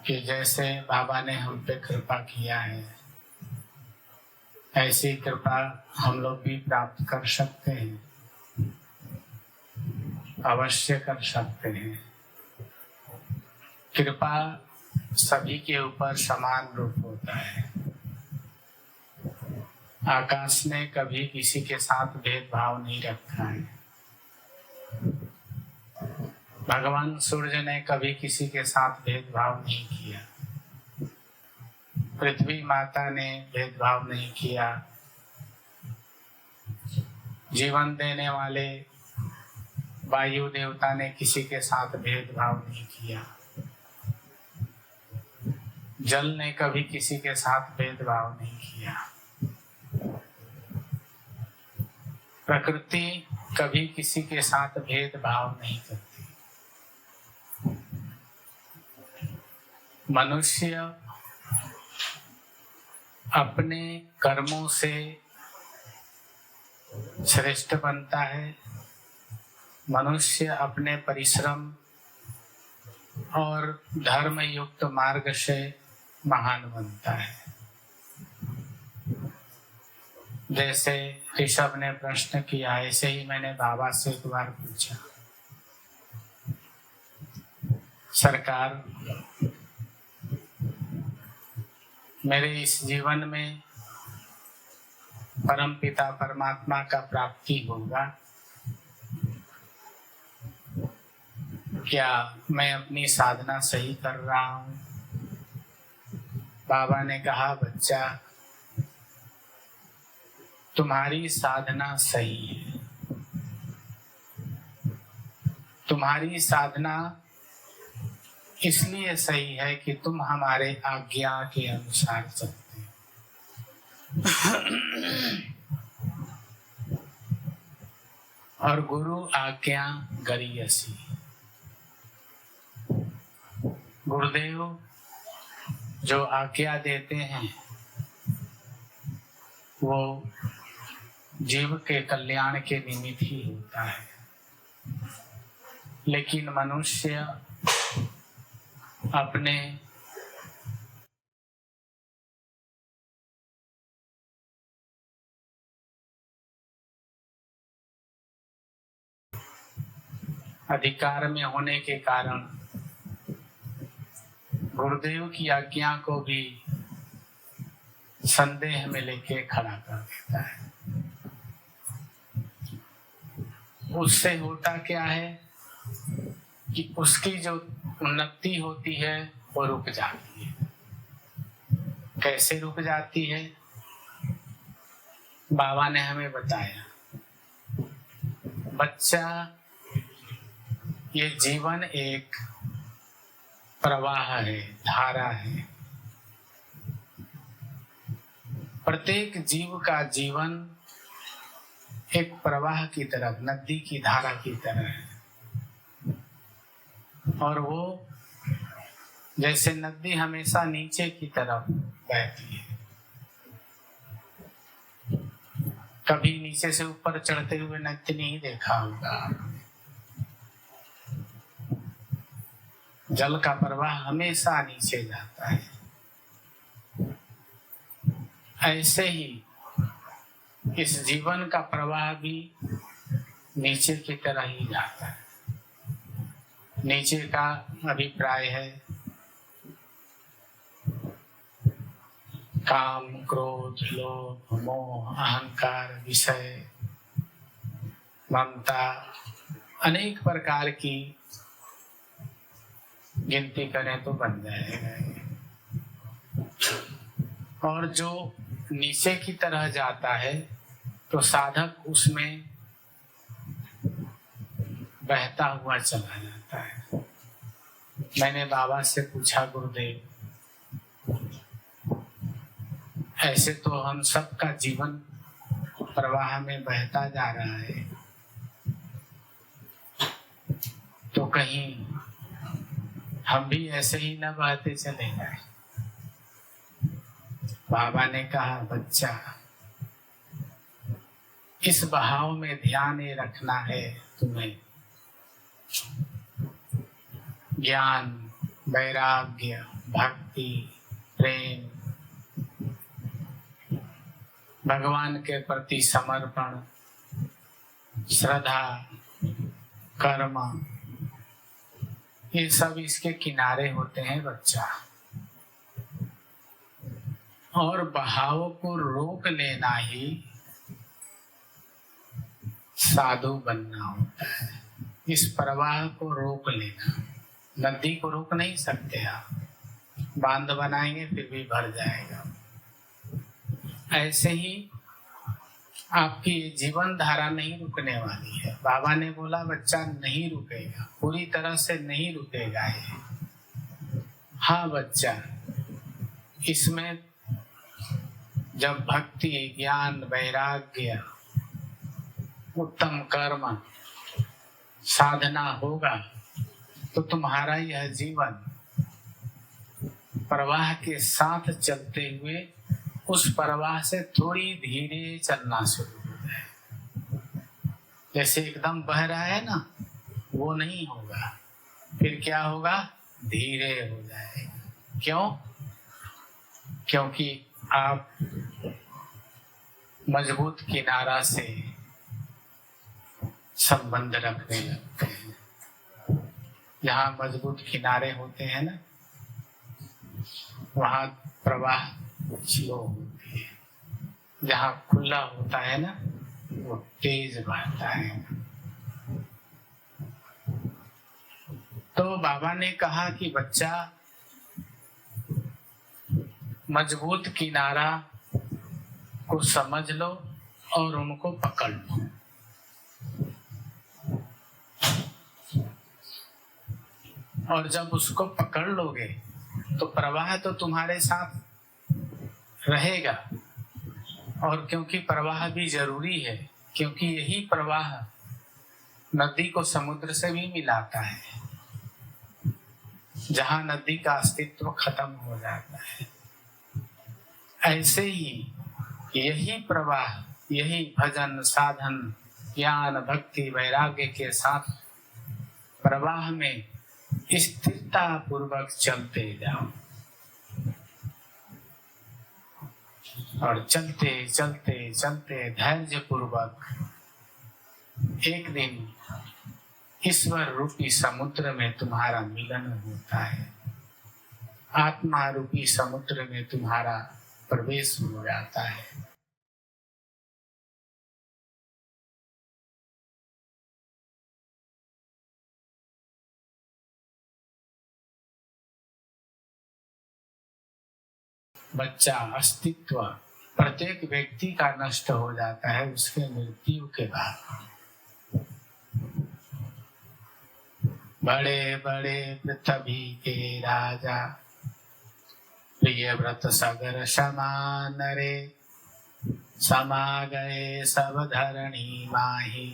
कि जैसे बाबा ने हम पे कृपा किया है, ऐसी कृपा हम लोग भी प्राप्त कर सकते हैं, अवश्य कर सकते हैं। कृपा सभी के ऊपर समान रूप होता है। आकाश ने कभी किसी के साथ भेदभाव नहीं रखा है। भगवान सूर्य ने कभी किसी के साथ भेदभाव नहीं किया। पृथ्वी माता ने भेदभाव नहीं किया। जीवन देने वाले वायु देवता ने किसी के साथ भेदभाव नहीं किया। जल ने कभी किसी के साथ भेदभाव नहीं किया। प्रकृति कभी किसी के साथ भेदभाव नहीं करती। मनुष्य अपने कर्मों से श्रेष्ठ बनता है। मनुष्य अपने परिश्रम और धर्म युक्त मार्ग से महान बनता है। जैसे ऋषभ ने प्रश्न किया, ऐसे ही मैंने बाबा से एक बार पूछा, सरकार मेरे इस जीवन में परम पिता परमात्मा का प्राप्ति होगा क्या? मैं अपनी साधना सही कर रहा हूँ? बाबा ने कहा, बच्चा तुम्हारी साधना सही है। तुम्हारी साधना इसलिए सही है कि तुम हमारे आज्ञा के अनुसार चलते हो। और गुरु आज्ञा गरीयसी। गुरुदेव जो आज्ञा देते हैं वो जीव के कल्याण के निमित्त ही होता है। लेकिन मनुष्य अपने अधिकार में होने के कारण गुरुदेव की आज्ञा को भी संदेह में लेके खड़ा कर देता है। उससे होता क्या है कि उसकी जो उन्नति होती है वो रुक जाती है। कैसे रुक जाती है? बाबा ने हमें बताया, बच्चा ये जीवन एक प्रवाह है, धारा है। प्रत्येक जीव का जीवन एक प्रवाह की तरह, नदी की धारा की तरह है। और वो जैसे नदी हमेशा नीचे की तरफ बहती है, कभी नीचे से ऊपर चढ़ते हुए नदी नहीं देखा होगा। जल का प्रवाह हमेशा नीचे जाता है। ऐसे ही इस जीवन का प्रवाह भी नीचे की तरह ही जाता है। नीचे का अभिप्राय है काम, क्रोध, लोभ, मोह, अहंकार, विषय, ममता, अनेक प्रकार की गिनती करें तो बन जाएगा। और जो नीचे की तरह जाता है तो साधक उसमें बहता हुआ चला जाता है। मैंने बाबा से पूछा, गुरुदेव ऐसे तो हम सबका जीवन प्रवाह में बहता जा रहा है, तो कहीं हम भी ऐसे ही न बहते चले जाए? बाबा ने कहा, बच्चा इस बहाव में ध्यान ये रखना है तुम्हें, ज्ञान, वैराग्य, भक्ति, प्रेम, भगवान के प्रति समर्पण, श्रद्धा, कर्म, ये सब इसके किनारे होते हैं बच्चा। और बहाव को रोक लेना ही साधु बनना होता है। इस प्रवाह को रोक लेना। नदी को रोक नहीं सकते आप, बांध बनाएंगे फिर भी भर जाएगा। ऐसे ही आपकी जीवन धारा नहीं रुकने वाली है। बाबा ने बोला बच्चा नहीं रुकेगा, पूरी तरह से नहीं रुकेगा ये। हाँ बच्चा, इसमें जब भक्ति, ज्ञान, वैराग्य, उत्तम कर्म, साधना होगा तो तुम्हारा यह जीवन प्रवाह के साथ चलते हुए उस प्रवाह से थोड़ी धीरे चलना शुरू हो जाए। जैसे एकदम बह रहा है ना, वो नहीं होगा, फिर क्या होगा, धीरे हो जाएगा। क्यों? क्योंकि आप मजबूत किनारा से संबंध रखने लगते हैं। जहाँ मजबूत किनारे होते हैं ना, वहाँ प्रवाह स्लो होती है। जहाँ खुला होता है ना, वो तेज बहता है। तो बाबा ने कहा कि बच्चा, मजबूत किनारा को समझ लो और उनको पकड़ लो। और जब उसको पकड़ लोगे तो प्रवाह तो तुम्हारे साथ रहेगा। और क्योंकि प्रवाह भी जरूरी है, क्योंकि यही प्रवाह नदी को समुद्र से भी मिलाता है। जहाँ नदी का अस्तित्व खत्म हो जाता है, ऐसे ही यही प्रवाह, यही भजन, साधन, ज्ञान, भक्ति, वैराग्य के साथ प्रवाह में स्थिरता पूर्वक चलते जाओ। और चलते चलते चलते धैर्य पूर्वक एक दिन ईश्वर रूपी समुद्र में तुम्हारा मिलन होता है। आत्मा रूपी समुद्र में तुम्हारा प्रवेश हो जाता है। बच्चा, अस्तित्व प्रत्येक व्यक्ति का नष्ट हो जाता है उसके मृत्यु के बाद। बड़े बड़े पृथ्वी के राजा, प्रिय व्रत सगर समान रे, समा गए सब धरणी माही,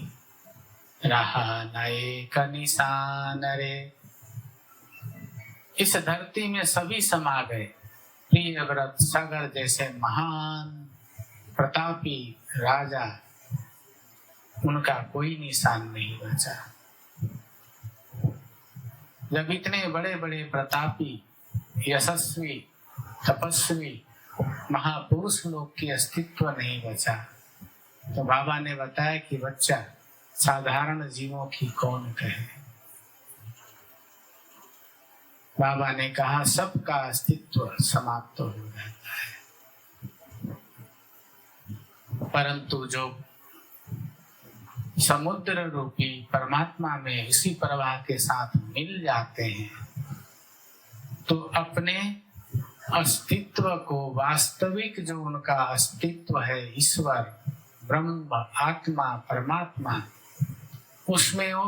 रहा नए का निशान रे। इस धरती में सभी समा गए। प्रिय व्रत सागर जैसे महान प्रतापी राजा, उनका कोई निशान नहीं बचा। जब इतने बड़े बड़े प्रतापी, यशस्वी, तपस्वी महापुरुष लोग की अस्तित्व नहीं बचा, तो बाबा ने बताया कि बच्चा, साधारण जीवों की कौन कहे। बाबा ने कहा सबका अस्तित्व समाप्त हो जाता है, परंतु जो समुद्र रूपी परमात्मा में इसी प्रवाह के साथ मिल जाते हैं तो अपने अस्तित्व को, वास्तविक जो उनका अस्तित्व है, ईश्वर, ब्रह्म, आत्मा, परमात्मा, उसमें वो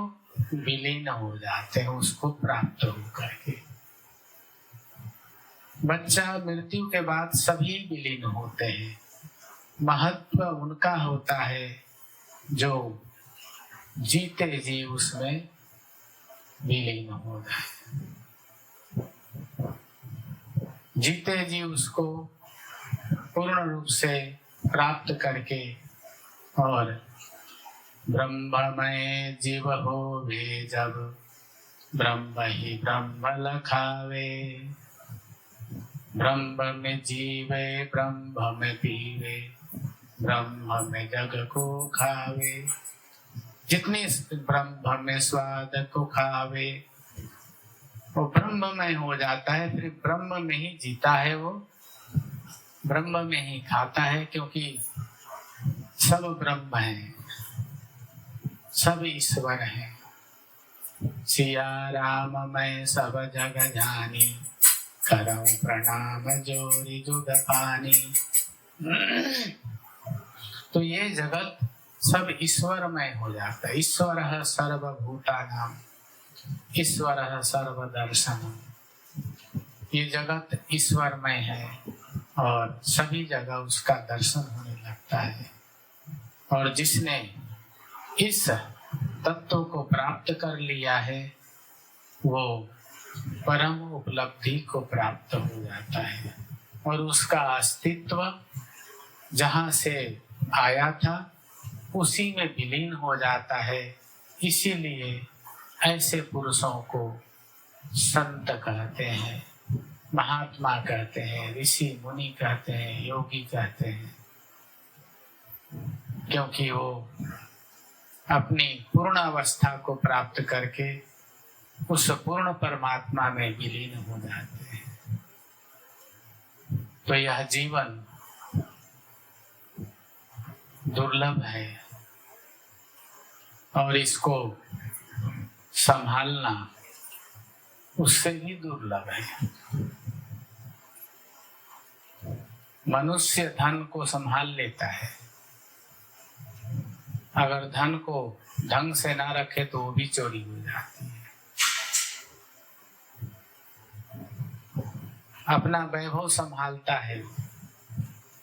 विलीन हो जाते हैं, उसको प्राप्त होकर के। बच्चा, मृत्यु के बाद सभी विलीन होते हैं। महत्व उनका होता है जो जीते जी उसमें विलीन हो जाए, जीते जी उसको पूर्ण रूप से प्राप्त करके और ब्रह्ममय जीव होवे जब, ब्रह्म ही ब्रह्म लखावे। ब्रह्म में जीवे ब्रह्म में पीवे, ब्रह्म में जग को खावे। जितनी ब्रह्म में स्वाद को खावे वो ब्रह्म में हो जाता है, फिर ब्रह्म में ही जीता है, वो ब्रह्म में ही खाता है, क्योंकि सब ब्रह्म है, सब ईश्वर है। सिया राम मैं सब जग जानी, करऊं प्रणाम जोरी जुग पानी। तो ये जगत सब ईश्वरमय हो जाता है। ईश्वर सर्वभूतानां, ईश्वर सर्वदर्शनम्। ये जगत ईश्वरमय है और सभी जगह उसका दर्शन होने लगता है। और जिसने इस तत्व को प्राप्त कर लिया है वो परम उपलब्धि को प्राप्त हो जाता है और उसका अस्तित्व जहाँ से आया था उसी में विलीन हो जाता है। इसीलिए ऐसे पुरुषों को संत कहते हैं, महात्मा कहते हैं, ऋषि मुनि कहते हैं, योगी कहते हैं, क्योंकि वो अपनी पूर्ण अवस्था को प्राप्त करके उस पूर्ण परमात्मा में विलीन हो जाते हैं। तो यह जीवन दुर्लभ है और इसको संभालना उससे भी दुर्लभ है। मनुष्य धन को संभाल लेता है, अगर धन को ढंग से ना रखे तो वो भी चोरी हो जाती है। अपना वैभव संभालता है,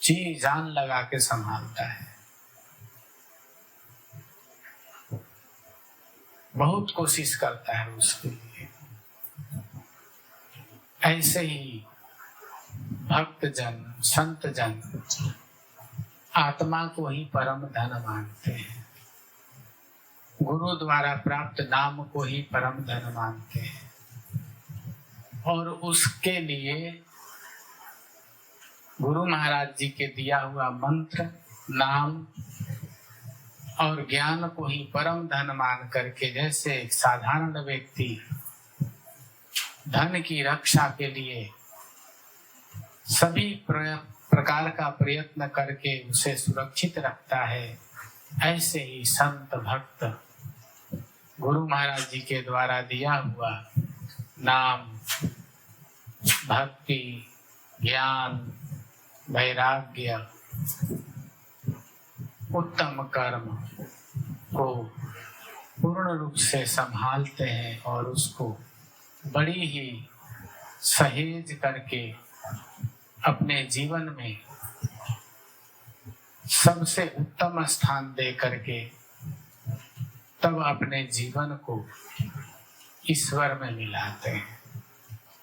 जी जान लगा के संभालता है, बहुत कोशिश करता है उसके लिए। ऐसे ही भक्त जन, संत जन आत्मा को ही परम धन मानते हैं, गुरु द्वारा प्राप्त नाम को ही परम धन मानते हैं और उसके लिए गुरु महाराज जी के दिया हुआ मंत्र, नाम और ज्ञान को ही परम धन मान करके, जैसे एक साधारण व्यक्ति धन की रक्षा के लिए सभी प्रकार का प्रयत्न करके उसे सुरक्षित रखता है, ऐसे ही संत भक्त गुरु महाराज जी के द्वारा दिया हुआ नाम, भक्ति, ज्ञान, वैराग्य, उत्तम कर्म को पूर्ण रूप से संभालते हैं और उसको बड़ी ही सहेज करके अपने जीवन में सबसे उत्तम स्थान दे करके तब अपने जीवन को ईश्वर में मिलाते हैं।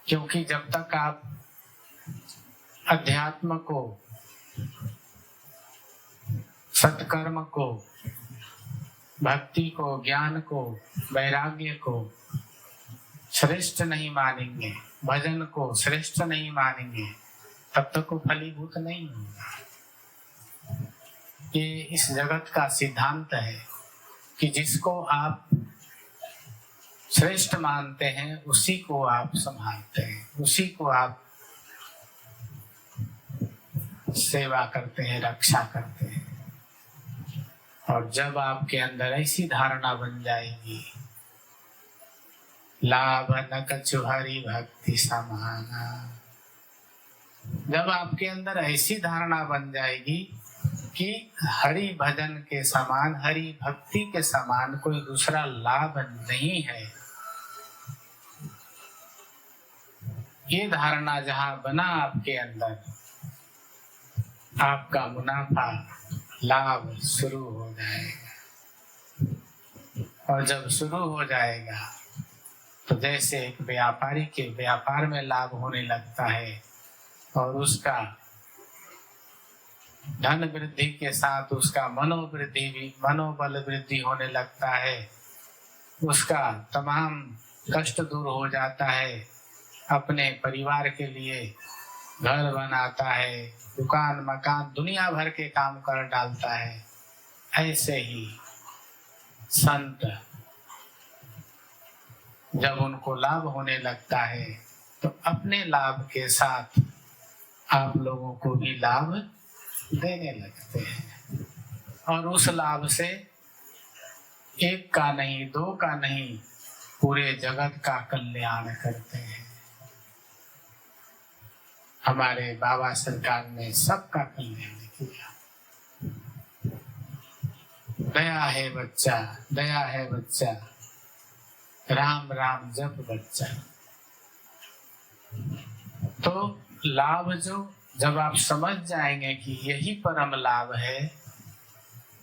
क्योंकि जब तक आप अध्यात्म को, सत्कर्म को, भक्ति को, ज्ञान को, वैराग्य को श्रेष्ठ नहीं मानेंगे, भजन को श्रेष्ठ नहीं मानेंगे, तब तक वो फलीभूत नहीं होगा। ये इस जगत का सिद्धांत है कि जिसको आप श्रेष्ठ मानते हैं उसी को आप संभालते हैं, उसी को आप सेवा करते हैं, रक्षा करते हैं। और जब आपके अंदर ऐसी धारणा बन जाएगी, लाभ न कछु हरि भक्ति समाना, जब आपके अंदर ऐसी धारणा बन जाएगी कि हरि भजन के समान, हरि भक्ति के समान कोई दूसरा लाभ नहीं है, ये धारणा जहाँ बना आपके अंदर, आपका मुनाफा, लाभ शुरू हो जाएगा। और जब शुरू हो जाएगा तो जैसे एक व्यापारी के व्यापार में लाभ होने लगता है और उसका धन वृद्धि के साथ उसका मनोवृद्धि भी, मनोबल वृद्धि होने लगता है, उसका तमाम कष्ट दूर हो जाता है, अपने परिवार के लिए घर बनाता है, दुकान मकान दुनिया भर के काम कर डालता है। ऐसे ही संत जब उनको लाभ होने लगता है तो अपने लाभ के साथ आप लोगों को भी लाभ देने लगते हैं, और उस लाभ से एक का नहीं, दो का नहीं, पूरे जगत का कल्याण करते हैं। हमारे बाबा सरकार ने सबका कल्याण किया। दया है बच्चा, दया है बच्चा, राम राम जप बच्चा। तो लाभ जो जब आप समझ जाएंगे कि यही परम लाभ है,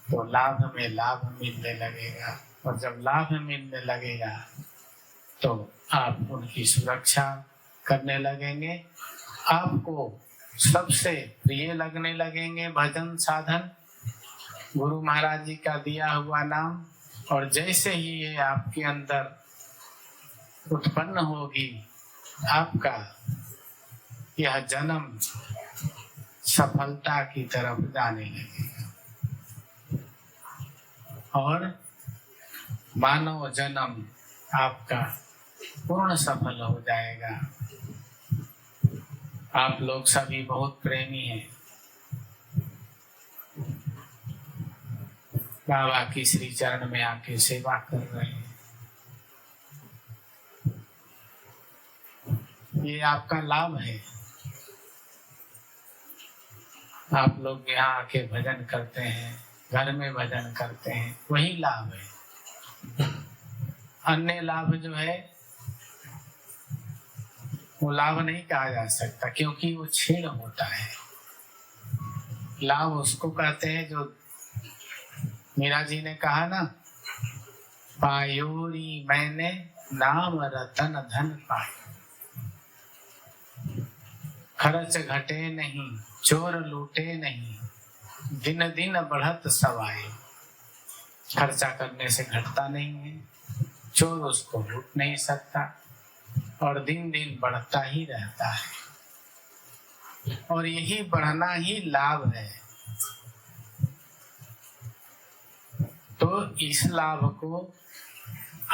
तो लाभ में लाभ मिलने लगेगा, और जब लाभ मिलने लगेगा तो आप उनकी सुरक्षा करने लगेंगे। आपको सबसे प्रिय लगने लगेंगे भजन साधन, गुरु महाराज जी का दिया हुआ नाम। और जैसे ही ये आपके अंदर उत्पन्न होगी, आपका यह जन्म सफलता की तरफ जाने लगेगा, और मानव जन्म आपका पूर्ण सफल हो जाएगा। आप लोग सभी बहुत प्रेमी हैं, बाबा की श्री चरण में आके सेवा कर रहे हैं। ये आपका लाभ है। आप लोग यहाँ आके भजन करते हैं, घर में भजन करते हैं, वही लाभ है। अन्य लाभ जो है वो लाभ नहीं कहा जा सकता, क्योंकि वो क्षीण होता है। लाभ उसको कहते हैं जो मीरा जी ने कहा ना, पायोरी मैंने नाम रतन धन पाए, खर्च घटे नहीं, चोर लूटे नहीं, दिन दिन बढ़त सवाए। खर्चा करने से घटता नहीं है, चोर उसको लूट नहीं सकता, और दिन दिन बढ़ता ही रहता है, और यही बढ़ना ही लाभ है। तो इस लाभ को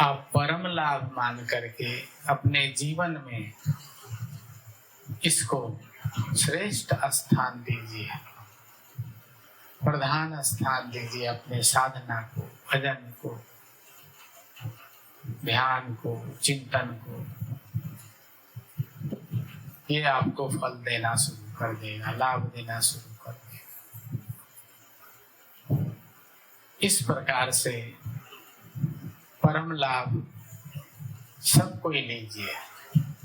आप परम लाभ मान करके अपने जीवन में इसको श्रेष्ठ स्थान दीजिए, प्रधान स्थान दीजिए। अपने साधना को, भजन को, ध्यान को, चिंतन को, ये आपको फल देना शुरू कर देगा, लाभ देना शुरू कर देगा। इस प्रकार से परम लाभ सबको ही लीजिए।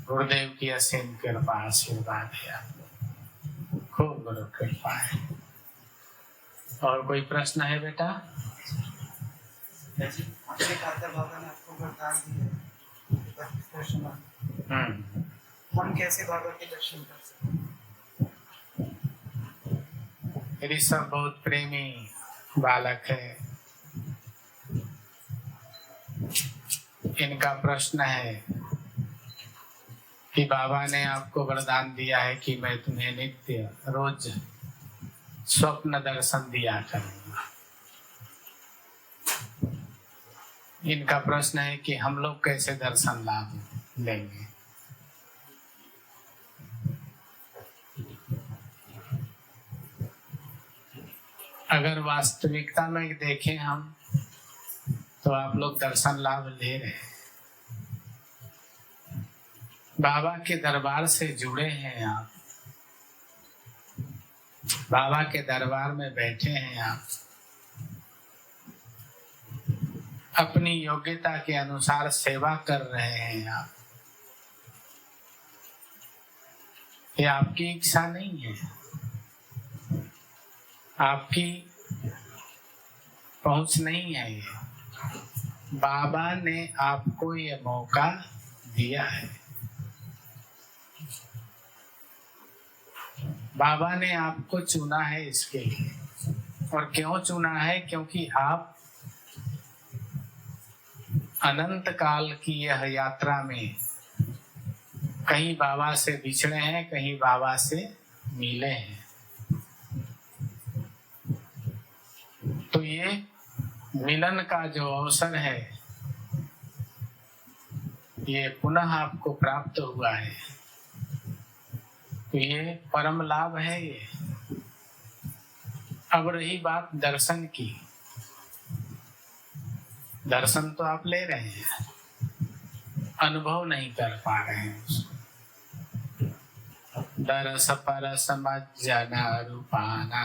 गुरुदेव की असीम कृपा आशीर्वाद है, आपको खूब गुरु कृपा है। और कोई प्रश्न है बेटा? हम कैसे बाबा के दर्शन कर सकते? ऋषभ बहुत प्रेमी बालक है। इनका प्रश्न है कि बाबा ने आपको वरदान दिया है कि मैं तुम्हें नित्य रोज स्वप्न दर्शन दिया करूंगा। इनका प्रश्न है कि हम लोग कैसे दर्शन लाभ लेंगे। अगर वास्तविकता में देखें हम, तो आप लोग दर्शन लाभ ले रहे हैं, बाबा के दरबार से जुड़े हैं आप, बाबा के दरबार में बैठे हैं आप, अपनी योग्यता के अनुसार सेवा कर रहे हैं आप। ये आपकी इच्छा नहीं है, आपकी पहुंच नहीं है। ये बाबा ने आपको ये मौका दिया है। बाबा ने आपको चुना है इसके लिए। और क्यों चुना है? क्योंकि आप अनंत काल की यह यात्रा में कहीं बाबा से बिछड़े हैं, कहीं बाबा से मिले हैं। तो ये मिलन का जो अवसर है ये पुनः आपको प्राप्त हुआ है, तो ये परम लाभ है ये। अब रही बात दर्शन की, दर्शन तो आप ले रहे हैं, अनुभव नहीं कर पा रहे हैं उसको। दरस परस मज्जना रूपाना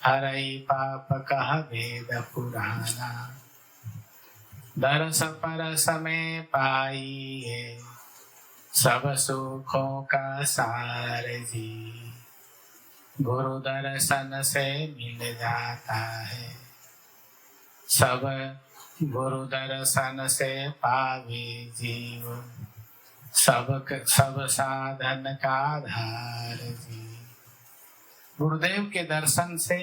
हरई पाप कह भेद पुराना। दरस परस में पाइए सब सुखों का सार जी। गुरु दर्शन से मिल जाता है सब, गुरु दर्शन से पावे जीव सब साधन का आधार जी। गुरुदेव के दर्शन से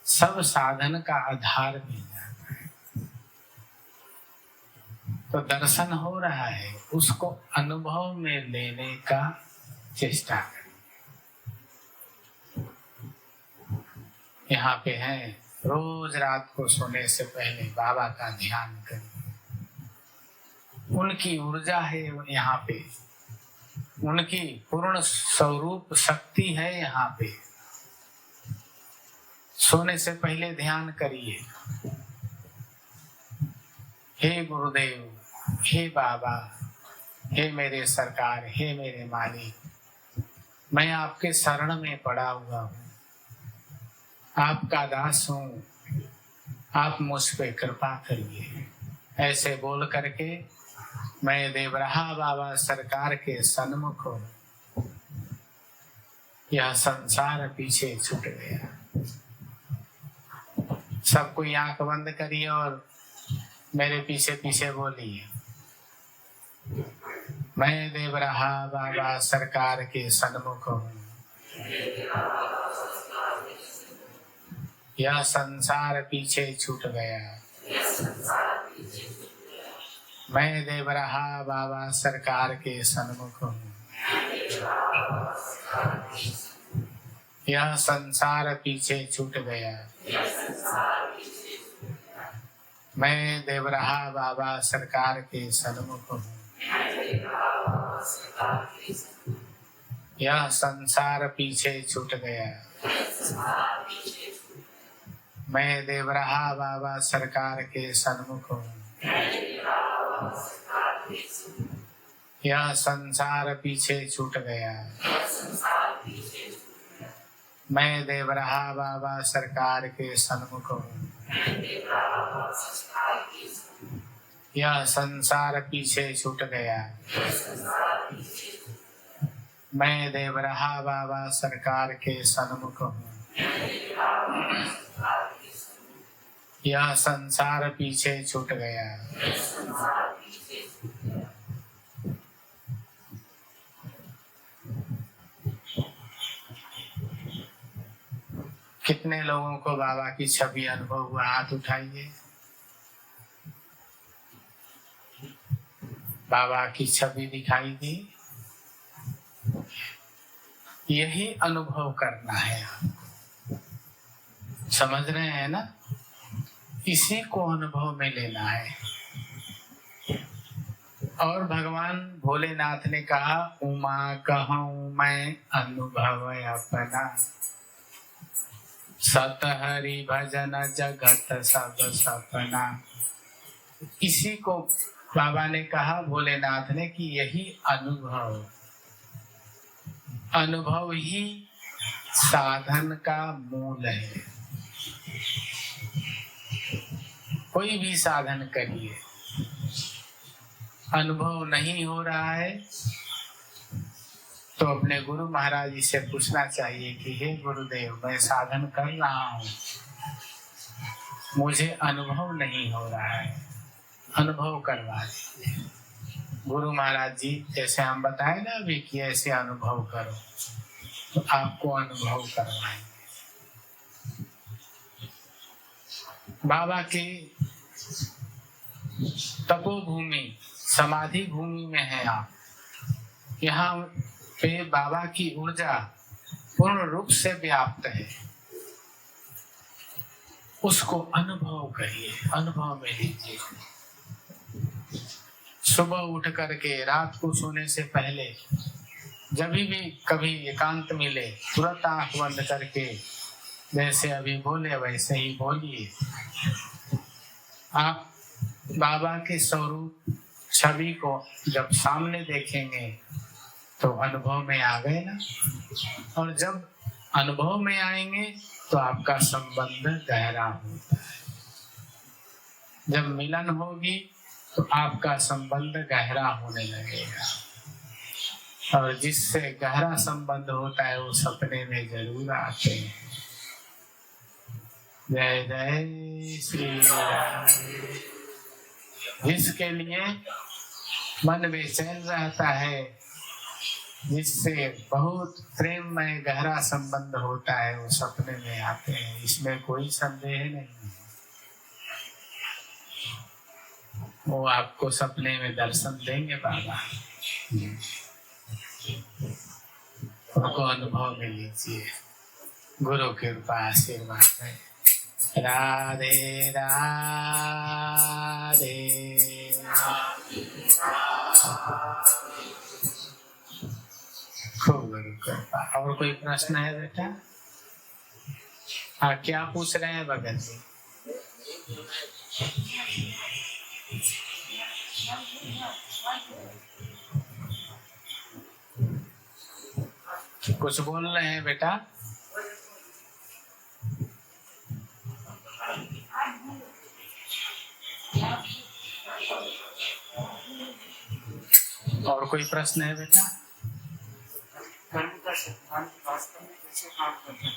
सब साधन का आधार मिल जाता है। तो दर्शन हो रहा है, उसको अनुभव में लेने का चेष्टा करें। यहाँ पे है, रोज रात को सोने से पहले बाबा का ध्यान करें। उनकी ऊर्जा है यहाँ पे, उनकी पूर्ण स्वरूप शक्ति है यहाँ पे। सोने से पहले ध्यान करिए, हे गुरुदेव, हे बाबा, हे मेरे सरकार, हे मेरे मालिक, मैं आपके शरण में पड़ा हुआ हूँ, आपका दास हूँ, आप मुझ पे कृपा करिए। ऐसे बोल करके मैं देवराहा बाबा सरकार के सन्मुख हूँ। यह संसार पीछे छूट गया। सबको आंख बंद करिए और मेरे पीछे पीछे बोलिए, मैं देवराहा बाबा सरकार के सन्मुख हूँ। यह संसार पीछे छूट गया। मैं देवराहा बाबा सरकार के सन्मुख हूँ। यह संसार पीछे छूट गया। मैं देवराहा बाबा सरकार के सन्मुख हूँ। यह संसार पीछे छूट गया। मैं देवराहा बाबा सरकार के सन्मुख हूँ। यह संसार पीछे छूट गया। मैं देवराहा बाबा सरकार के सन्मुख हूँ। यह संसार पीछे छूट गया। मैं देवराहा बाबा सरकार के सन्मुख हूँ। यह संसार पीछे छूट गया। कितने लोगों को बाबा की छवि अनुभव हुआ? हाथ उठाइए। बाबा की छवि दिखाई दी। यही अनुभव करना है आपको, समझ रहे हैं ना? इसी को अनुभव में लेना है। और भगवान भोलेनाथ ने कहा, उमा कहूँ मैं अनुभव अपना, सत हरि भजन जगत सब सपना। इसी को बाबा ने कहा, भोलेनाथ ने, कि यही अनुभव ही साधन का मूल है। कोई भी साधन करिए, अनुभव नहीं हो रहा है तो अपने गुरु महाराज जी से पूछना चाहिए कि हे गुरुदेव, मैं साधन कर रहा हूँ, मुझे अनुभव नहीं हो रहा है, अनुभव करवा दीजिए। गुरु महाराज जी जैसे हम बताए ना अभी कि ऐसे अनुभव करो, तो आपको अनुभव करवाएंगे। बाबा की तपोभूमि, समाधि भूमि में है आप, यहाँ पे बाबा की ऊर्जा पूर्ण रूप से व्याप्त है। उसको अनुभव करिए, अनुभव में लीजिए। सुबह उठ करके रात को सोने से पहले जब भी कभी एकांत मिले तुरंत आंख बंद करके जैसे अभी बोले वैसे ही बोलिए। आप बाबा के स्वरूप छवि को जब सामने देखेंगे तो अनुभव में आ गए ना, और जब अनुभव में आएंगे तो आपका संबंध गहरा होता है। जब मिलन होगी तो आपका संबंध गहरा होने लगेगा, और जिससे गहरा संबंध होता है वो सपने में जरूर आते हैं। जय जय श्री राम। जिसके लिए मन बेचैन रहता है, जिससे बहुत प्रेम में गहरा संबंध होता है, वो सपने में आते हैं, इसमें कोई संदेह नहीं है। वो आपको सपने में दर्शन देंगे बाबा। उनको अनुभव में लीजिए। गुरु कृपा आशीर्वाद है। राधे राधे। खूब गुरु कृपा। और कोई प्रश्न है बेटा? हाँ, क्या पूछ रहे हैं भगत जी? कुछ बोल रहे हैं बेटा? और कोई प्रश्न है बेटा? कर्म का सिद्धांत वास्तव में कैसे काम करता है?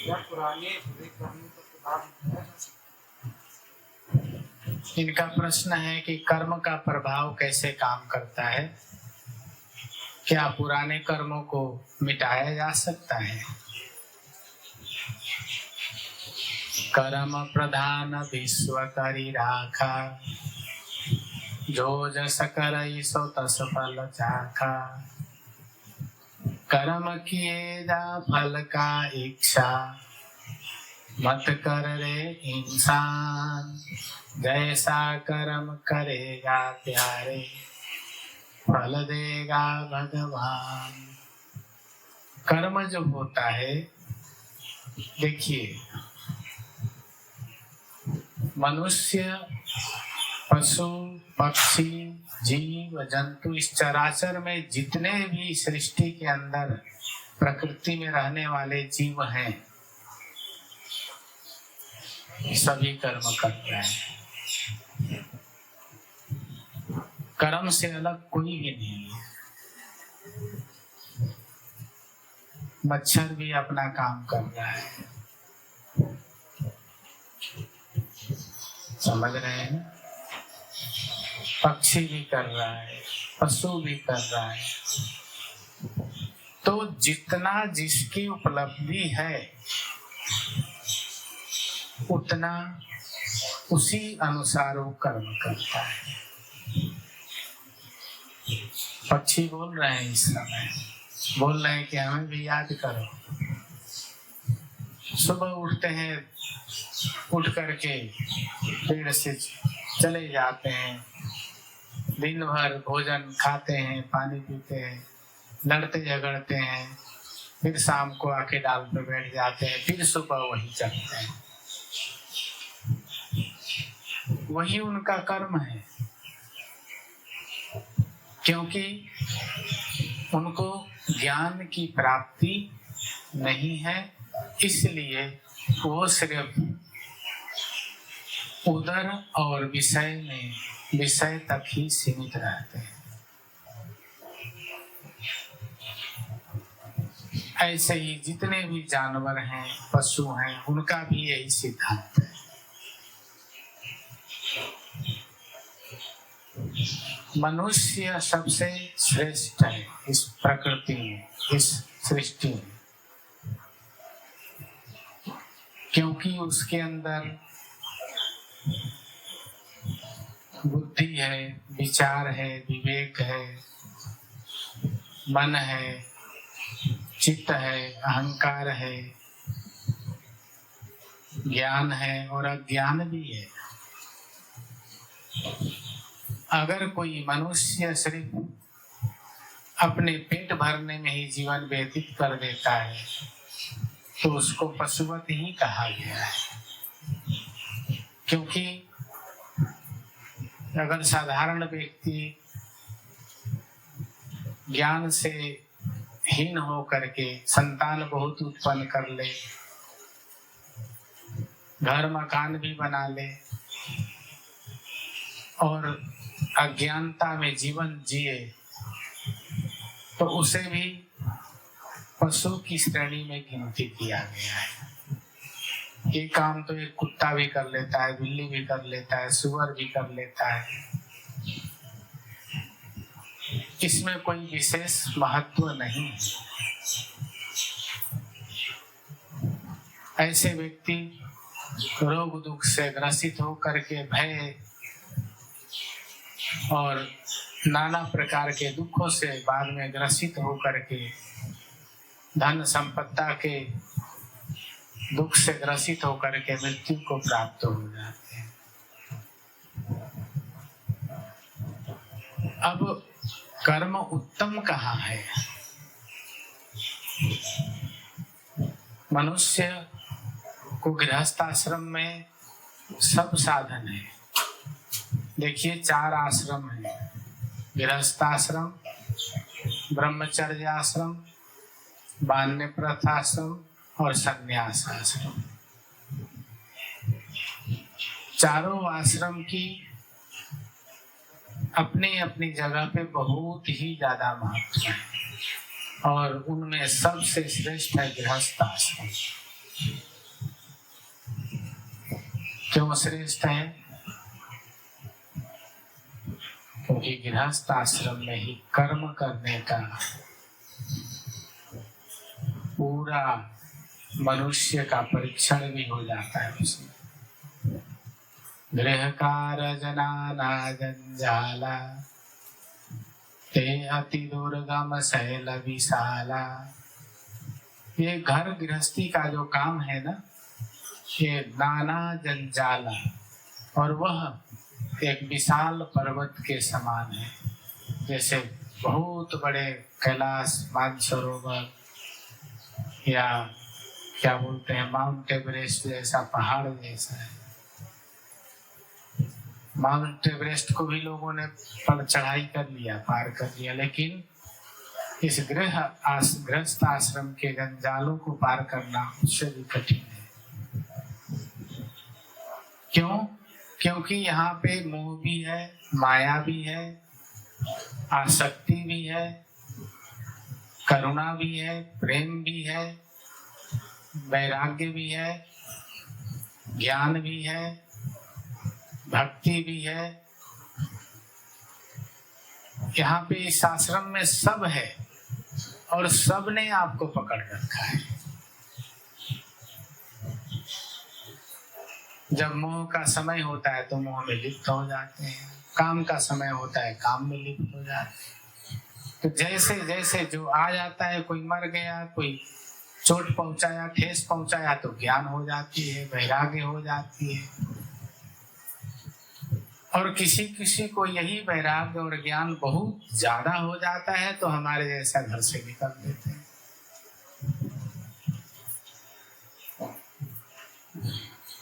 या पुराने बुरे कर्मों का प्रभाव दिखाया जा सकता है? इनका प्रश्न है कि कर्म का प्रभाव कैसे काम करता है, क्या पुराने कर्मों को मिटाया जा सकता है? कर्म प्रधान विश्व करी राखा, जो जस करई सो तस फल चाखा। कर्म किए जा फल का इच्छा, मत कर रे इंसान। जैसा कर्म करेगा प्यारे, फल देगा भगवान। कर्म जो होता है, देखिए, मनुष्य, पशु, पक्षी, जीव जंतु, इस चराचर में जितने भी सृष्टि के अंदर प्रकृति में रहने वाले जीव हैं, सभी कर्म करते हैं। कर्म से अलग कोई भी नहीं है। मच्छर भी अपना काम कर रहा है, समझ रहे हैं? पक्षी भी कर रहा है, पशु भी कर रहा है। तो जितना जिसकी उपलब्धि है उतना उसी अनुसार वो कर्म करता है। पक्षी बोल रहे हैं, इस समय बोल रहे हैं कि हमें भी याद करो। सुबह उठते हैं, उठ करके पेड़ से चले जाते हैं, दिन भर भोजन खाते हैं, पानी पीते हैं, लड़ते झगड़ते हैं, फिर शाम को आके डाल पे बैठ जाते हैं, फिर सुबह वही चलते हैं। वही उनका कर्म है, क्योंकि उनको ज्ञान की प्राप्ति नहीं है, इसलिए वो सिर्फ उदर और विषय तक ही सीमित रहते हैं। ऐसे ही जितने भी जानवर हैं, पशु हैं, उनका भी यही सिद्धांत है। मनुष्य सबसे श्रेष्ठ है इस प्रकृति में, इस सृष्टि में, क्योंकि उसके अंदर बुद्धि है, विचार है, विवेक है, मन है, चित्त है, अहंकार है, ज्ञान है और अज्ञान भी है। अगर कोई मनुष्य सिर्फ अपने पेट भरने में ही जीवन व्यतीत कर देता है तो उसको पशुवत ही कहा गया है। क्योंकि अगर साधारण व्यक्ति ज्ञान से हीन हो करके संतान बहुत उत्पन्न कर ले, घर मकान भी बना ले और अज्ञानता में जीवन जिए तो उसे भी पशु की श्रेणी में गिनती किया गया है। ये काम तो एक कुत्ता भी कर लेता है, बिल्ली भी कर लेता है, सुअर भी कर लेता है। इसमें कोई विशेष महत्व नहीं। ऐसे व्यक्ति रोग दुख से ग्रसित होकर के भय और नाना प्रकार के दुखों से बाद में ग्रसित होकर के धन संपत्ता के दुख से ग्रसित होकर के मृत्यु को प्राप्त हो जाते हैं। अब कर्म उत्तम कहाँ है? मनुष्य को गृहस्थ आश्रम में सब साधन है। देखिए 4 आश्रम है, गृहस्थ आश्रम, ब्रह्मचर्य आश्रम, वानप्रस्थ आश्रम और संन्यास आश्रम। चारों आश्रम की अपनी अपनी जगह पे बहुत ही ज्यादा महत्व है और उनमें सबसे श्रेष्ठ है गृहस्थ आश्रम। क्यों श्रेष्ठ है? क्योंकि गृहस्थ आश्रम में ही कर्म करने का पूरा मनुष्य का परीक्षण भी हो जाता है। उसमें गृह कारजनाना जंजाला ते अति दुर्गम शैल विशाला। ये घर गृहस्थी का जो काम है ना, ये नाना जंजाला और वह एक विशाल पर्वत के समान है। जैसे बहुत बड़े कैलाश मानसरोवर या क्या बोलते हैं माउंट एवरेस्ट जैसा पहाड़ जैसा है। माउंट एवरेस्ट को भी लोगों ने पर चढ़ाई कर लिया, पार कर लिया, लेकिन इस गृहस्थ आश्रम के जंजालों को पार करना उससे भी कठिन है। क्यों? क्योंकि यहाँ पे मोह भी है, माया भी है, आसक्ति भी है, करुणा भी है, प्रेम भी है, वैराग्य भी है, ज्ञान भी है, भक्ति भी है। यहाँ पे इस आश्रम में सब है और सब ने आपको पकड़ रखा है। जब मोह का समय होता है तो मोह में लिप्त हो जाते हैं, काम का समय होता है काम में लिप्त हो जाते हैं। तो जैसे जैसे जो आ जाता है, कोई मर गया, कोई चोट पहुंचाया, ठेस पहुंचाया, तो ज्ञान हो जाती है, वैराग्य हो जाती है। और किसी किसी को यही वैराग्य और ज्ञान बहुत ज्यादा हो जाता है तो हमारे जैसा घर से निकल देते हैं।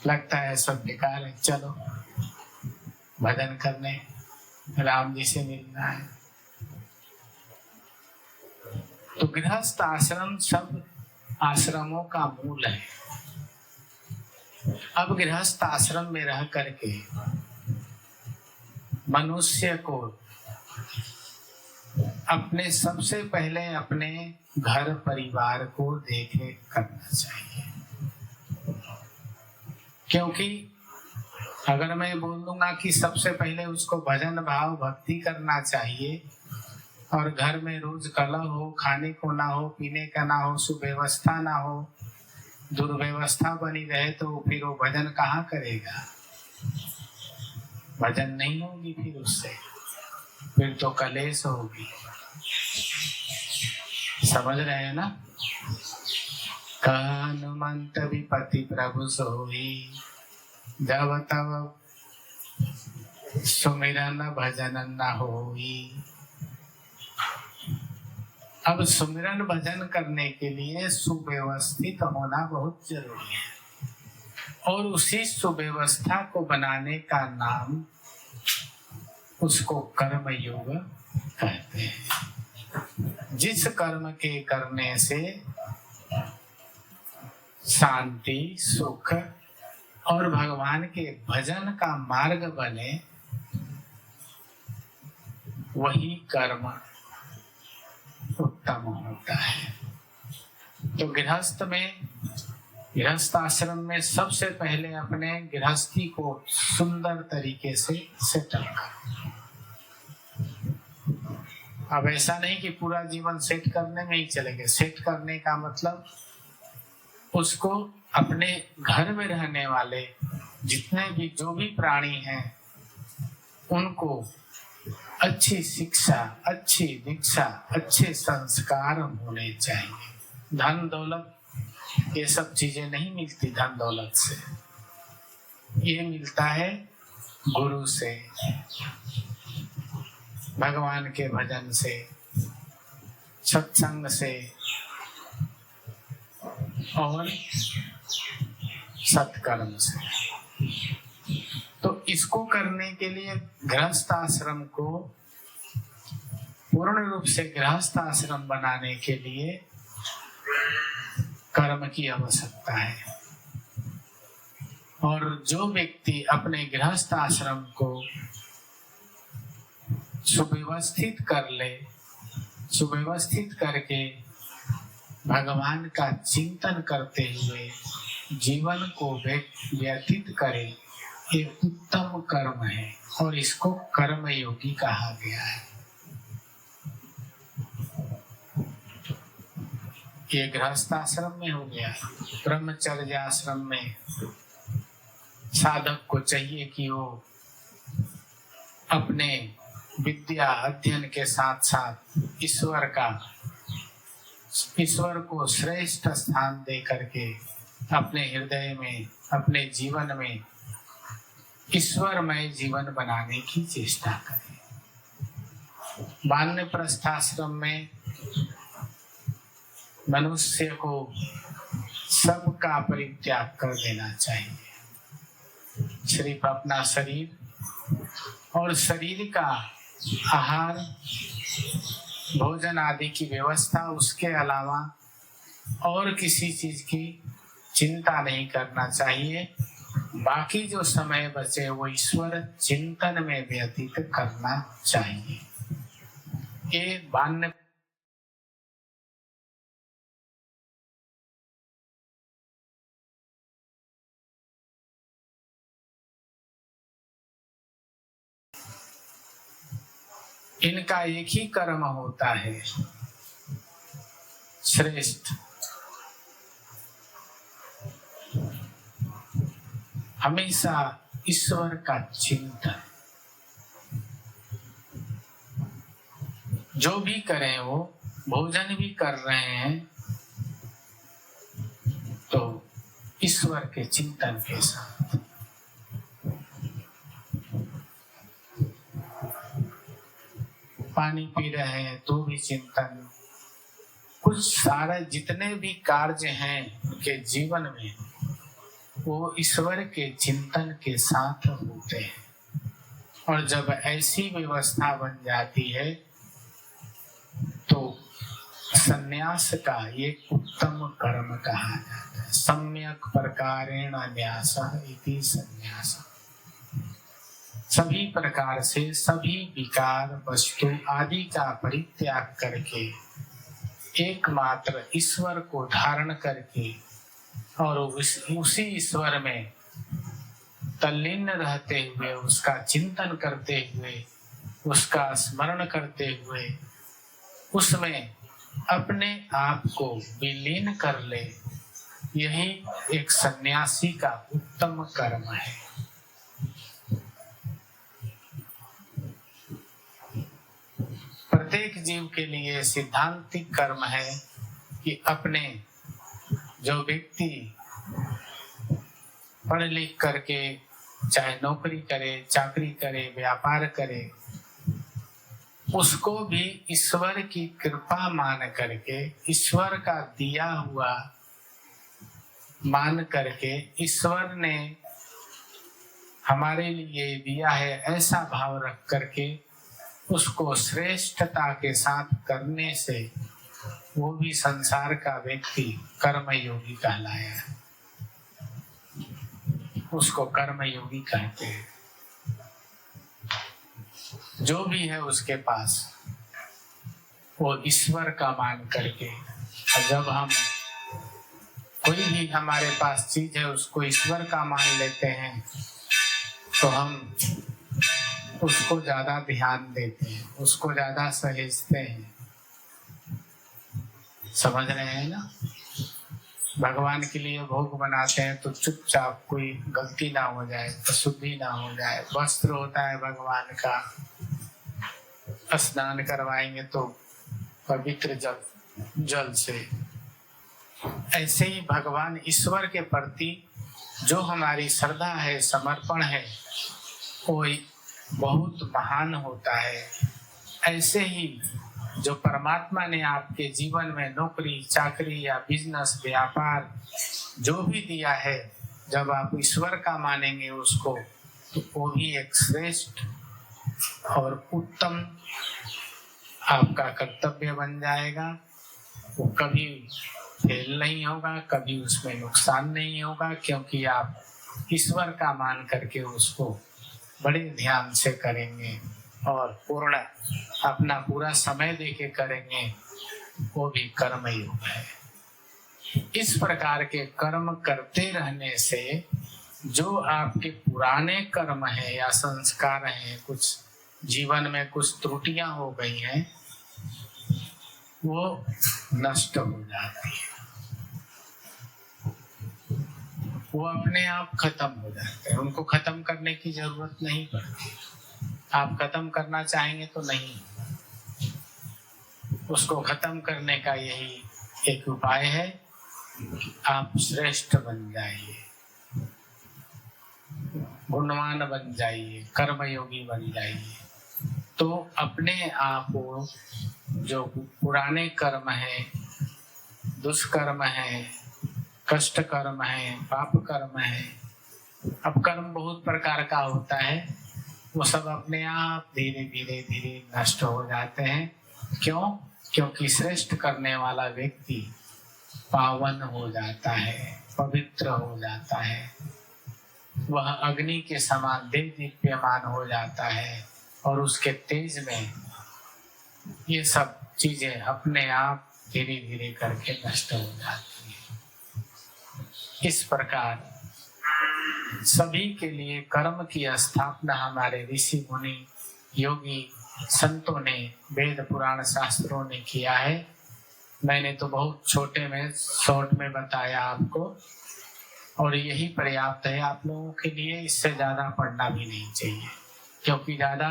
लगता है सब बेकार है, चलो भजन करने राम जी से मिलना है। तो गृहस्थ आश्रम सब आश्रमों का मूल है। अब गृहस्थ आश्रम में रह करके मनुष्य को अपने सबसे पहले अपने घर परिवार को देख रेख करना चाहिए। क्योंकि अगर मैं बोल दूंगा कि सबसे पहले उसको भजन भाव भक्ति करना चाहिए और घर में रोज कलह हो, खाने को ना हो, पीने का ना हो, सुव्यवस्था ना हो, दुर्व्यवस्था बनी रहे, तो फिर वो भजन कहाँ करेगा? भजन नहीं होगी फिर उससे, फिर तो कलेश होगी। समझ रहे हैं ना? हनुमंत विपति प्रभु सोई, जब तब सुमिरन भजन न होई। अब सुमिरन भजन करने के लिए सुव्यवस्थित होना बहुत जरूरी है, और उसी सुव्यवस्था को बनाने का नाम, उसको कर्म योग कहते हैं। जिस कर्म के करने से शांति, सुख और भगवान के भजन का मार्ग बने, वही कर्म उत्तम होता है। तो गृहस्थ आश्रम में सबसे पहले अपने गृहस्थी को सुंदर तरीके से सेटल कर। अब ऐसा नहीं कि पूरा जीवन सेट करने में ही चले गए। सेट करने का मतलब उसको अपने घर में रहने वाले जितने भी जो भी प्राणी हैं, उनको अच्छी शिक्षा, अच्छी दीक्षा, अच्छे संस्कार होने चाहिए। धन दौलत ये सब चीजें नहीं मिलती धन दौलत से, ये मिलता है गुरु से, भगवान के भजन से, सत्संग से और सत्कर्म से। तो इसको करने के लिए गृहस्थ आश्रम को पूर्ण रूप से गृहस्थ आश्रम बनाने के लिए कर्म की आवश्यकता है। और जो व्यक्ति अपने गृहस्थ आश्रम को सुव्यवस्थित कर ले, सुव्यवस्थित करके भगवान का चिंतन करते हुए जीवन को व्यतीत करे, ये उत्तम कर्म है और इसको कर्म योगी कहा गया है। ये गृहस्थ आश्रम में हो गया। ब्रह्मचर्य आश्रम में साधक को चाहिए कि वो अपने विद्या अध्ययन के साथ साथ ईश्वर को श्रेष्ठ स्थान दे करके अपने हृदय में, अपने जीवन में ईश्वरमय जीवन बनाने की चेष्टा करें। वानप्रस्थाश्रम में मनुष्य को सबका परित्याग कर देना चाहिए। सिर्फ अपना शरीर और शरीर का आहार, भोजन आदि की व्यवस्था, उसके अलावा और किसी चीज की चिंता नहीं करना चाहिए। बाकी जो समय बचे वो ईश्वर चिंतन में व्यतीत करना चाहिए। ये वान्य इनका एक ही कर्म होता है श्रेष्ठ, हमेशा ईश्वर का चिंतन। जो भी करें, वो भोजन भी कर रहे हैं तो ईश्वर के चिंतन के साथ। पानी पी रहे हैं तो भी चिंतन। कुछ सारे जितने भी कार्य हैं उनके जीवन में वो ईश्वर के चिंतन के साथ होते हैं। और जब ऐसी व्यवस्था बन जाती है तो संन्यास का एक उत्तम कर्म कहा जाता है। सम्यक प्रकारेण न्यासः इति संन्यास। सभी प्रकार से सभी विकार, वस्तु आदि का परित्याग करके एकमात्र ईश्वर को धारण करके और उसी ईश्वर में तल्लीन रहते हुए, उसका चिंतन करते हुए, उसका स्मरण करते हुए उसमें अपने आप को विलीन कर ले, यही एक सन्यासी का उत्तम कर्म है। प्रत्येक जीव के लिए सिद्धांतिक कर्म है कि अपने जो व्यक्ति पढ़ लिख करके चाहे नौकरी करे, चाकरी करे, व्यापार करे, उसको भी ईश्वर की कृपा मान करके, ईश्वर का दिया हुआ मान करके, ईश्वर ने हमारे लिए दिया है ऐसा भाव रख करके उसको श्रेष्ठता के साथ करने से वो भी संसार का व्यक्ति कर्मयोगी कहलाया है। उसको कर्मयोगी कहते हैं। जो भी है उसके पास वो ईश्वर का मान करके, और जब हम कोई भी हमारे पास चीज है उसको ईश्वर का मान लेते हैं तो हम उसको ज्यादा ध्यान देते हैं, उसको ज्यादा सहेजते हैं। समझ रहे हैं ना? भगवान के लिए भोग बनाते हैं तो चुपचाप, कोई गलती ना हो जाए, अशुद्धि ना हो जाए। वस्त्र होता है भगवान का, स्नान करवाएंगे तो पवित्र जल से। ऐसे ही भगवान ईश्वर के प्रति जो हमारी श्रद्धा है, समर्पण है, वो बहुत महान होता है। ऐसे ही जो परमात्मा ने आपके जीवन में नौकरी, चाकरी या बिजनेस, व्यापार जो भी दिया है, जब आप ईश्वर का मानेंगे उसको, तो वो भी एक श्रेष्ठ और उत्तम आपका कर्तव्य बन जाएगा। वो कभी फेल नहीं होगा, कभी उसमें नुकसान नहीं होगा, क्योंकि आप ईश्वर का मान करके उसको बड़े ध्यान से करेंगे और पूर्ण अपना पूरा समय देके करेंगे। वो भी कर्म योग है। इस प्रकार के कर्म करते रहने से जो आपके पुराने कर्म है या संस्कार हैं, कुछ जीवन में कुछ त्रुटियां हो गई हैं, वो नष्ट हो जाती है, वो अपने आप खत्म हो जाते हैं। उनको खत्म करने की जरूरत नहीं पड़ती। आप खत्म करना चाहेंगे तो नहीं, उसको खत्म करने का यही एक उपाय है, आप श्रेष्ठ बन जाइए, गुणवान बन जाइए, कर्मयोगी बन जाइए। तो अपने आप को जो पुराने कर्म है, दुष्कर्म है, कष्ट कर्म है, पाप कर्म है, अब कर्म बहुत प्रकार का होता है, वो सब अपने आप धीरे धीरे धीरे नष्ट हो जाते हैं। क्यों? क्योंकि श्रेष्ठ करने वाला व्यक्ति पावन हो जाता है, पवित्र हो जाता है, वह अग्नि के समान देव दीप्यमान हो जाता है और उसके तेज में ये सब चीजें अपने आप धीरे धीरे करके नष्ट हो जाती है। इस प्रकार सभी के लिए कर्म की स्थापना हमारे ऋषि मुनि योगी संतों ने, वेद पुराण शास्त्रों ने किया है। मैंने तो बहुत छोटे में शॉर्ट में बताया आपको, और यही पर्याप्त है आप लोगों के लिए। इससे ज्यादा पढ़ना भी नहीं चाहिए, क्योंकि ज्यादा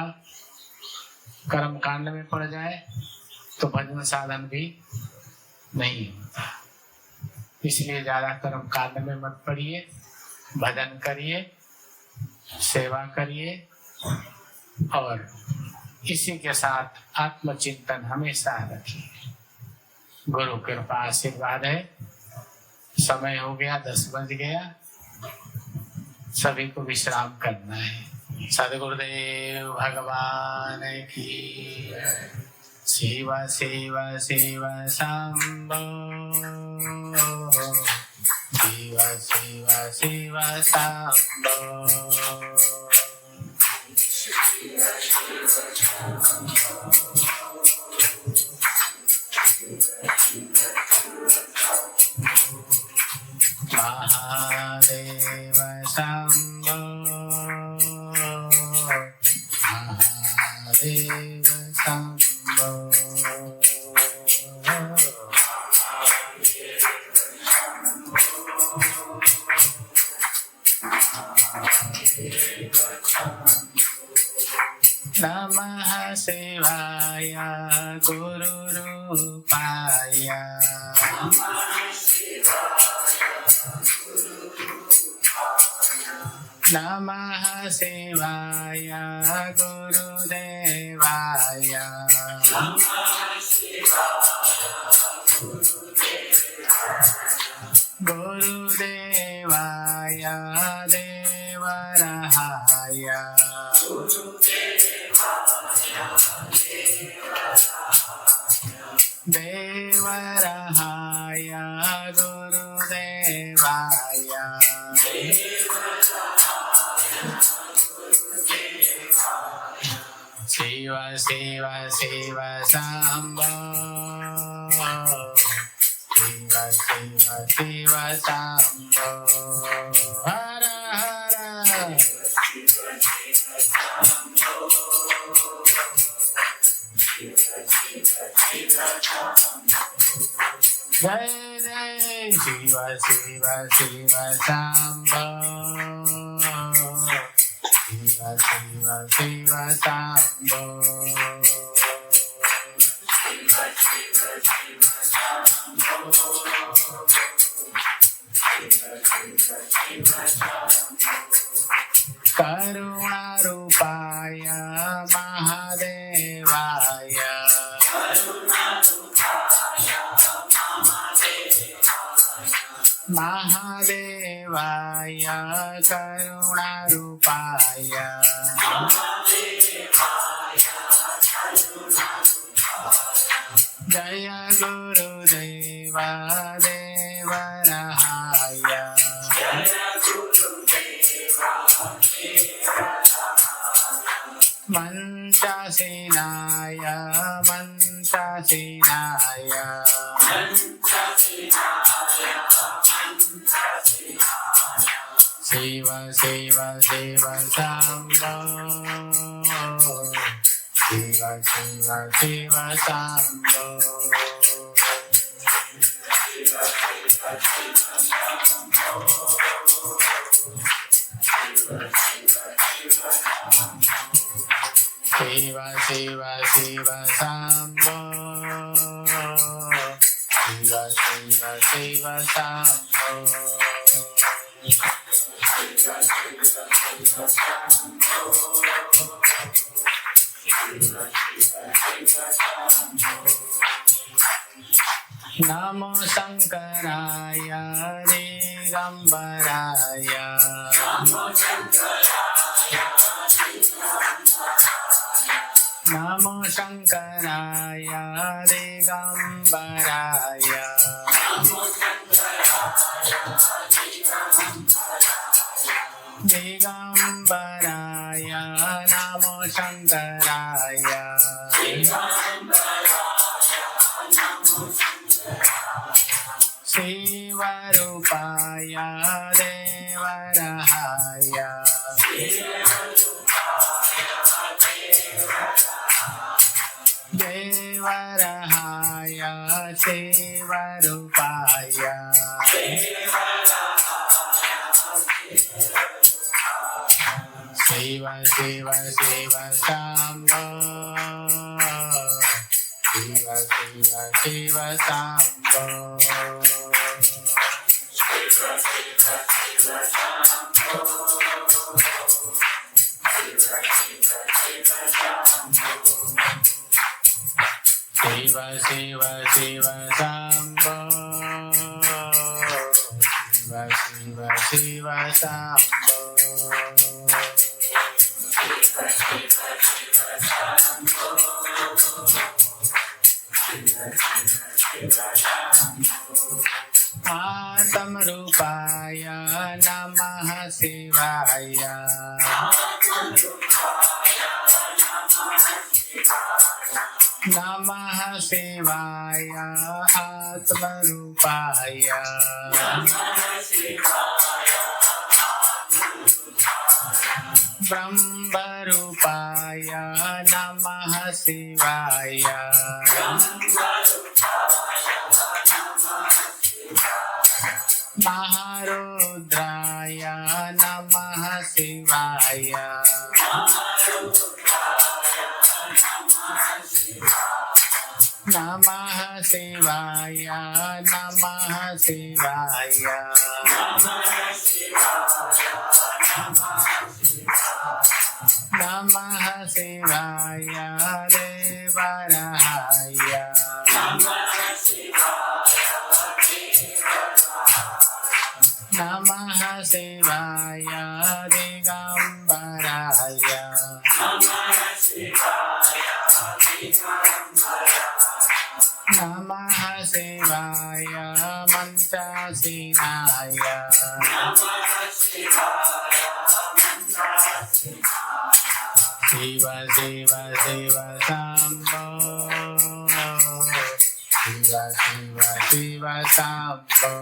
कर्म कांड में पड़ जाए तो भजन साधन भी नहीं होता। इसलिए ज्यादा कर्म कांड में मत पड़िए, भजन करिए, सेवा करिए, और इसी के साथ आत्मचिंतन हमेशा रखिए। गुरु कृपा आशीर्वाद है। समय हो गया, 10 बज गया, सभी को विश्राम करना है। सद्गुरुदेव भगवान की शिव शिव शिव शंभो, शिव शिव शिव शंभो। महादेव शंभो, महादेव शंभो। नमः शिवाय, गुरुरूपाय नमः शिवाय गुरुदेवाय गुरुदेवाय देवरहाय देवरहाय गुरुदेवाय शिव शिव शिव शंभो शिव शिव शिव शंभो हर हर जय जय शिव शिव शिव शंभो शिव शिव शिव शंभो करुणारूपाय महादेवाय महादेवाय करुणारूपाय जय गुरुदेव देवरहाय मंचासेनाय मंचासेनाय शिव शिव शिव शंभो शिव शिव शिव शंभो शिव शिव शिव शंभो शिव शिव शिव शंभो नमो शंकराय दिगंबराय नमो शंकराय दिगंबराय दिगंबराय नमो शंकराय शिवरूपाय देवरहाय देवरहाय शिवरूपाय शिव शिव शिव शंभो शिव शिव शिव शंभो शिव शिव शिव शंभो शिव शिव शिव शंभो आत्मरूपाय नमः शिवाय नमः शिवाय आत्मरूपाय ब्रह्मरूपाय नमः शिवाय महारुद्राय नमः शिवाय शिवाय नमः शिवाय नमः शिवाय देवराय नमः शिवाय दिगंबराय नमः शिवाय मंत्रसेनाय Shiv Shiv Shiv Shambho Shiv Shiv Shiv Shambho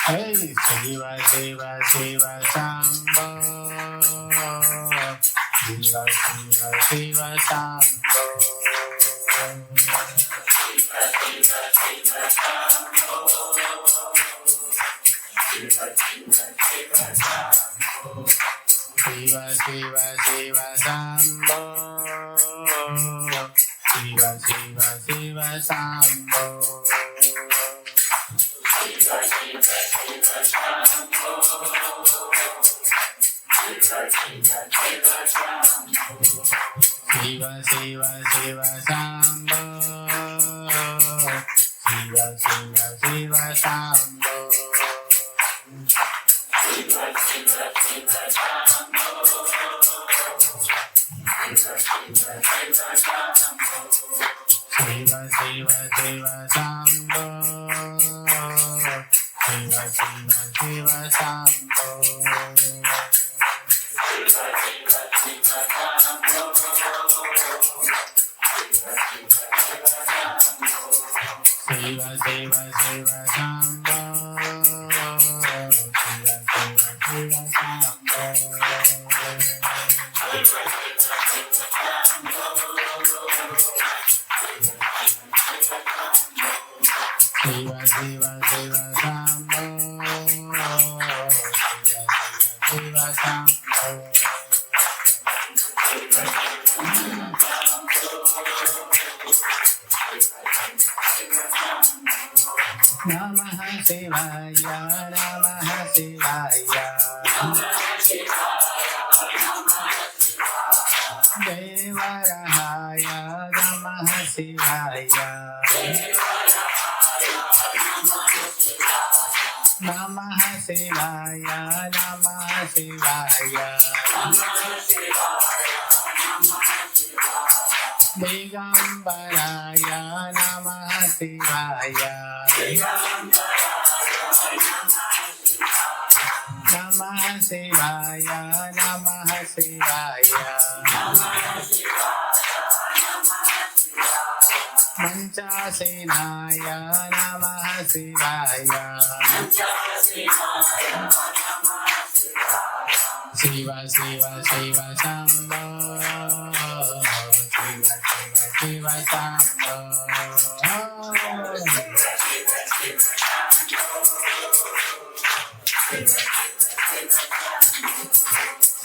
Hey, Shiva Shiva Shiva Shambho Shiva Shiva Shiva Shambho Shiva Shiva Shiva Shambho Shiva Shiva Shiva Shambho Shiva Shiva Shiva Shambho Shiva Shiva Shiva Shambho Shiva Shiva Shiva Shambho Shiva Shiva Shiva Shambho Shiva Shiva Shiva Shambho Shiva Shiva Shiva Shambho Shiva Shiva Shiva Shambho Shiva Shiva Shiva Shambho Shiva Shiva Shambho Namah Shivaya Namah Shivaya Devarahaya Namah Shivaya Namah Shivaya Namah Shivaya Digambaraya Namah Shivaya Namah Shivaya Namah Shivaya Manchasenaya Namah Shivaya Shiva Shiva Shiva Shambho Shiva Shiva Shiva Shambho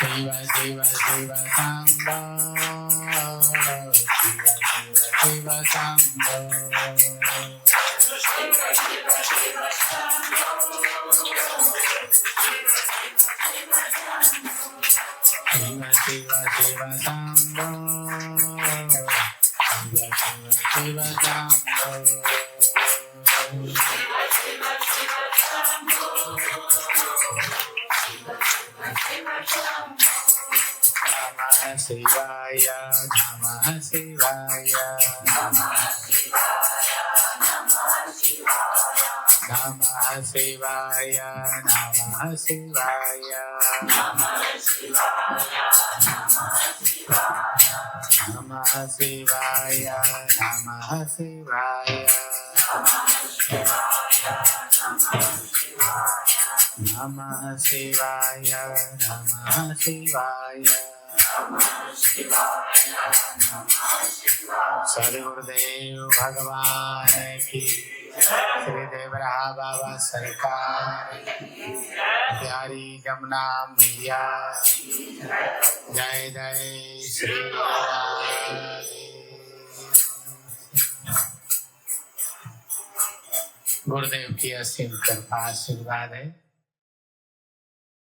Shiva Shiva Shiva Shambho Shiva Shiva Shiva Shambho Shiva Shiva Shiva Shambho Shiva Shiva Shiva Shambho Namah Shivaya Namah Shivaya Namah Shivaya Namah Shivaya Namah Shivaya Namah Shivaya Namah Shivaya Namah Shivaya Namah Shivaya Namah Shivaya सद्गुरुदेव भगवान की श्री देवरहा बाबा सरकार, प्यारी जमुना मैया, जय जय श्री राधे। गुरुदेव की असीम कृपा आशीर्वाद है।